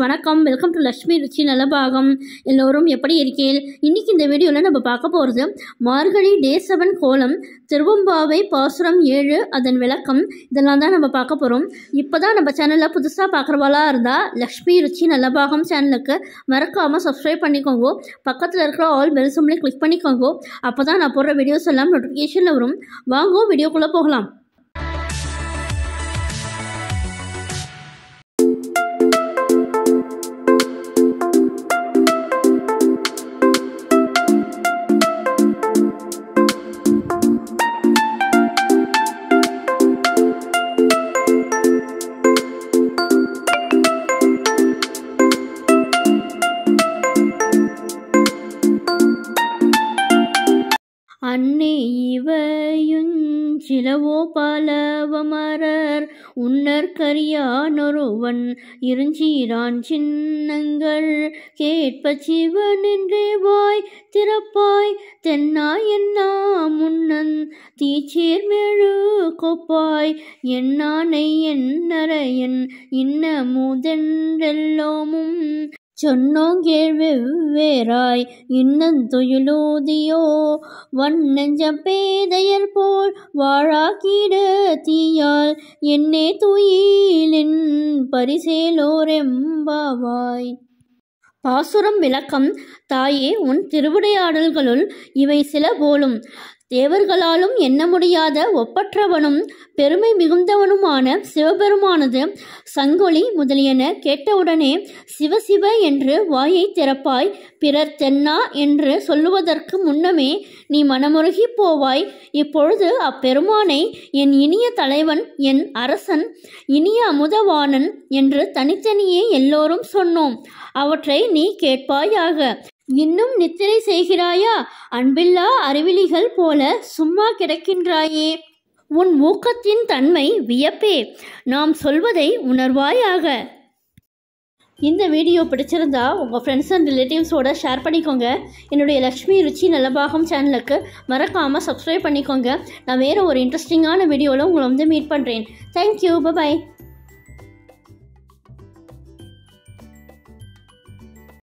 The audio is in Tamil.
வணக்கம். வெல்கம் டு லக்ஷ்மி ருச்சி நலபாகம். எல்லோரும் எப்படி இருக்கீங்க? இன்றைக்கி இந்த வீடியோவில் நம்ம பார்க்க போகிறது மார்கழி டே 7 கோலம், திருவம்பாவை பாசுரம் 7 அதன் விளக்கம். இதெல்லாம் தான் நம்ம பார்க்க போகிறோம். இப்போ தான் நம்ம சேனலில் புதுசாக பார்க்குறவாளாக இருந்தால் லக்ஷ்மி ருச்சி நலபாகம் சேனலுக்கு மறக்காமல் சப்ஸ்கிரைப் பண்ணிக்கோங்க. பக்கத்தில் இருக்கிற ஆல் பெல் சிம்பலை கிளிக் பண்ணிக்கோங்க. அப்போ தான் நான் போடுற வீடியோஸ் எல்லாம் நோட்டிஃபிகேஷனில் வரும். வாங்க வீடியோக்குள்ளே போகலாம். அன்னே இவையுஞ்சிலவோ பலவமரர் உன்னற்கரியானொருவன் இருஞ்சீரான் சின்னங்கள் கேட்ப சிவனென்றே வாய் திறப்பாய் தென்னாய் என்னா முன்னன் தீச்சேர்மெழு கொப்பாய் என்னானை என்னரையன் இன்னமுதென்றெல்லோமும் சொன்னோங்கேள் வெவ்வேறாய் இன்னந்துயிலூதியோ வண்ணஞ்சம் பேதையர் போல் வாழாக்கிட தீயால் என்னே துயிலின் பரிசேலோரெம்பாவாய். பாசுரம் விளக்கம். தாயே, உன் திருவிளையாடல்களுள் இவை சில போலும். தேவர்களாலும் எண்ண முடியாத ஒப்பற்றவனும் பெருமை மிகுந்தவனுமான சிவபெருமானது சங்கொலி முதலியன கேட்டவுடனே சிவசிவ என்று வாயை திறப்பாய். பிறர் தென்னா என்று சொல்லுவதற்கு முன்னமே நீ மனமுருகி போவாய். இப்பொழுது அப்பெருமானை என் இனிய தலைவன், என் அரசன், இனிய அமுதவாணன் என்று தனித்தனியே எல்லோரும் சொன்னோம். அவற்றை நீ கேட்பாயாக. இன்னும் நித்திரை செய்கிறாயா? அன்பில்லா அறிவிலிகள் போல சும்மா கிடக்கின்றாயே. உன் ஊக்கத்தின் தன்மை வியப்பே. நாம் சொல்வதை உணர்வாயாக. இந்த வீடியோ பிடிச்சிருந்தா உங்கள் ஃப்ரெண்ட்ஸ் அண்ட் ரிலேட்டிவ்ஸோட ஷேர் பண்ணிக்கோங்க. என்னுடைய லக்ஷ்மி ருச்சி நலபாகம் சேனலுக்கு மறக்காமல் சப்ஸ்கிரைப் பண்ணிக்கோங்க. நான் வேறு ஒரு இன்ட்ரெஸ்டிங்கான வீடியோவில் உங்களை மீட் பண்ணுறேன். தேங்க்யூ. பை.